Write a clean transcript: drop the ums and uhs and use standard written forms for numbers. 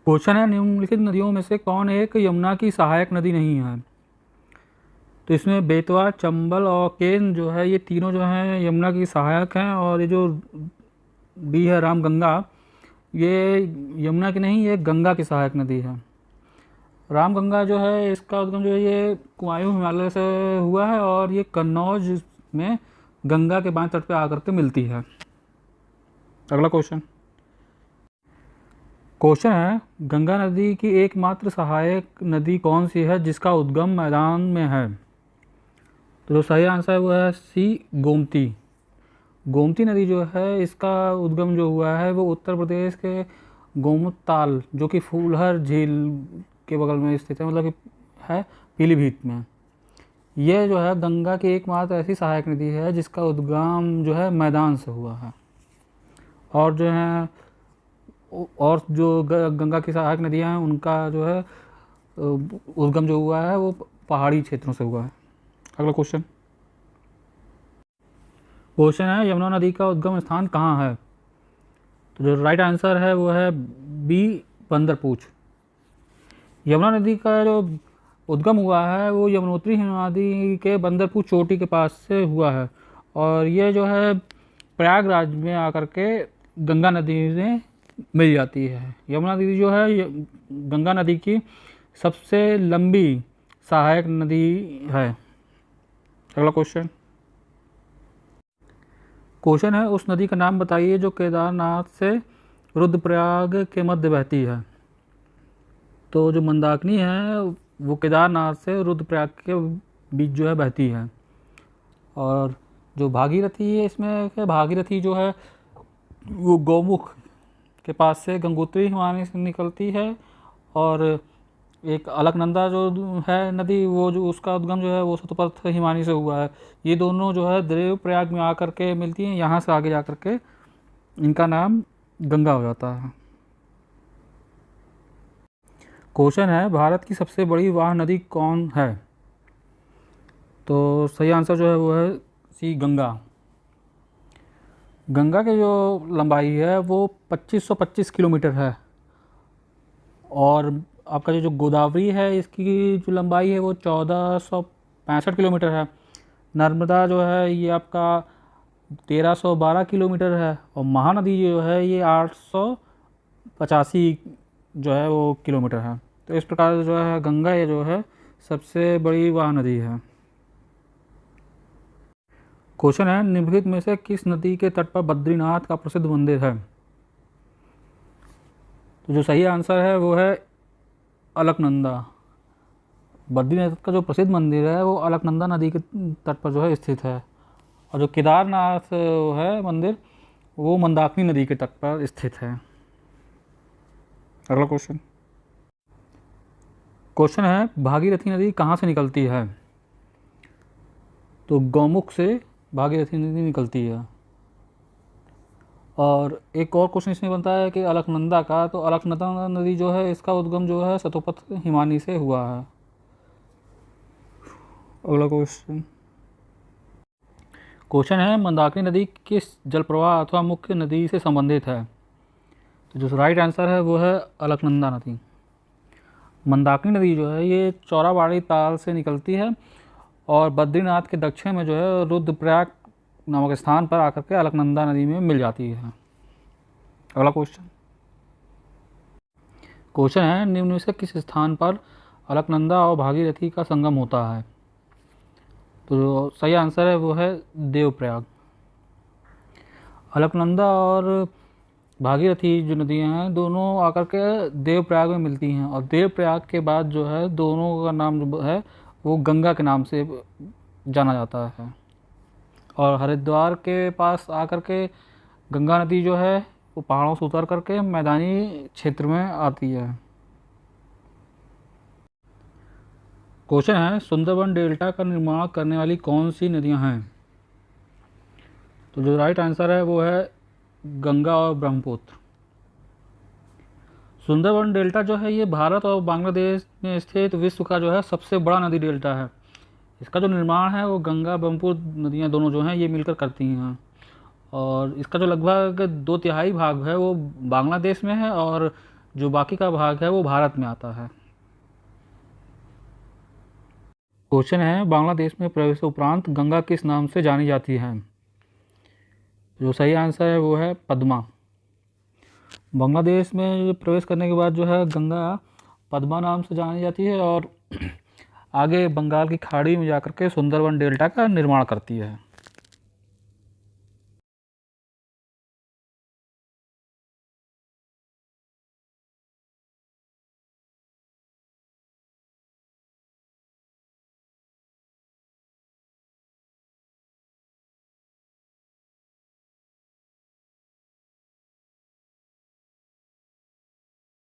Question है, निम्नलिखित नदियों में से कौन एक यमुना की सहायक नदी नहीं है? तो इसमें बेतवा, चंबल और केन जो है, ये तीनों जो हैं यमुना की सहायक हैं। और ये जो डी है रामगंगा, ये यमुना की नहीं, ये गंगा की सहायक नदी है। रामगंगा जो है, इसका उद्गम जो है ये कुमायूं हिमालय से हुआ है और ये कन्नौज में गंगा के बाएं तट पे आकर के मिलती है। अगला क्वेश्चन है, गंगा नदी की एकमात्र सहायक नदी कौन सी है जिसका उद्गम मैदान में है? तो जो सही आंसर है वो है सी, गोमती। गोमती नदी जो है, इसका उद्गम जो हुआ है वो उत्तर प्रदेश के गोमताल, जो कि फूलहर झील के बगल में स्थित है, मतलब कि है पीलीभीत में। यह जो है गंगा की एकमात्र ऐसी सहायक नदी है जिसका उद्गम जो है मैदान से हुआ है। और जो है और जो गंगा की सहायक नदियां हैं उनका जो है उद्गम जो हुआ है वो पहाड़ी क्षेत्रों से हुआ है। अगला क्वेश्चन है, यमुना नदी का उद्गम स्थान कहाँ है? तो जो राइट आंसर है वो है बी, बंदरपूछ। यमुना नदी का जो उद्गम हुआ है वो यमुनोत्री हिमनदी के बंदरपूछ चोटी के पास से हुआ है। और ये जो है प्रयागराज में आकर के गंगा नदी में मिल जाती है। यमुना नदी जो है गंगा नदी की सबसे लंबी सहायक नदी है। अगला क्वेश्चन है, उस नदी का नाम बताइए जो केदारनाथ से रुद्रप्रयाग के मध्य बहती है। तो जो मंदाकिनी है वो केदारनाथ से रुद्रप्रयाग के बीच जो है बहती है। और जो भागीरथी है, इसमें भागीरथी जो है वो गौमुख के पास से गंगोत्री हिमानी से निकलती है। और एक अलकनंदा जो है नदी, वो जो उसका उद्गम जो है वो सतपथ हिमानी से हुआ है। ये दोनों जो है देवप्रयाग में आकर के मिलती हैं, यहाँ से आगे जाकर के इनका नाम गंगा हो जाता है। क्वेश्चन है, भारत की सबसे बड़ी वाह नदी कौन है? तो सही आंसर जो है वो है सी, गंगा। गंगा की जो लंबाई है वो 2525 किलोमीटर है। और आपका जो गोदावरी है, इसकी जो लंबाई है वो 1465 किलोमीटर है। नर्मदा जो है ये आपका 1312 किलोमीटर है। और महानदी जो है ये 885 जो है वो किलोमीटर है। तो इस प्रकार जो है गंगा ये जो है सबसे बड़ी वाह नदी है। क्वेश्चन है, निम्नलिखित में से किस नदी के तट पर बद्रीनाथ का प्रसिद्ध मंदिर है? तो जो सही आंसर है वो है अलकनंदा। बद्रीनाथ का जो प्रसिद्ध मंदिर है वो अलकनंदा नदी के तट पर जो है स्थित है। और जो केदारनाथ है मंदिर, वो मंदाकिनी नदी के तट पर स्थित है। अगला क्वेश्चन है, भागीरथी नदी कहाँ से निकलती है? तो गौमुख से भागीरथी नदी निकलती है। और एक और क्वेश्चन इसमें बनता है कि अलकनंदा का, तो अलकनंदा नदी जो है इसका उद्गम जो है सतोपथ हिमानी से हुआ है। अगला क्वेश्चन है, मंदाकिनी नदी किस जलप्रवाह अथवा मुख्य नदी से संबंधित है? तो जो राइट आंसर है वो है अलकनंदा नदी। मंदाकिनी नदी जो है ये चौराबाड़ी ताल से निकलती है और बद्रीनाथ के दक्षिण में जो है रुद्रप्रयाग नामक स्थान पर आकर के अलकनंदा नदी में मिल जाती है। अगला क्वेश्चन है, निम्न में से किस स्थान पर अलकनंदा और भागीरथी का संगम होता है? तो जो सही आंसर है वो है देवप्रयाग। अलकनंदा और भागीरथी जो नदियां हैं दोनों आकर के देवप्रयाग में मिलती हैं। और देवप्रयाग के बाद जो है दोनों का नाम जो है वो गंगा के नाम से जाना जाता है। और हरिद्वार के पास आकर के गंगा नदी जो है वो पहाड़ों से उतर करके मैदानी क्षेत्र में आती है। क्वेश्चन है, सुंदरबन डेल्टा का निर्माण करने वाली कौन सी नदियां हैं? तो जो राइट आंसर है वो है गंगा और ब्रह्मपुत्र। सुंदरबन डेल्टा जो है ये भारत और बांग्लादेश में स्थित विश्व का जो है सबसे बड़ा नदी डेल्टा है। इसका जो निर्माण है वो गंगा ब्रह्मपुत्र नदियाँ दोनों जो हैं ये मिलकर करती हैं। और इसका जो लगभग 2/3 भाग है वो बांग्लादेश में है और जो बाकी का भाग है वो भारत में आता है। क्वेश्चन है, बांग्लादेश में प्रवेश उपरांत गंगा किस नाम से जानी जाती है? जो सही आंसर है वो है पद्मा। बांग्लादेश में प्रवेश करने के बाद जो है गंगा पद्मा नाम से जानी जाती है और आगे बंगाल की खाड़ी में जाकर के सुंदरबन डेल्टा का निर्माण करती है।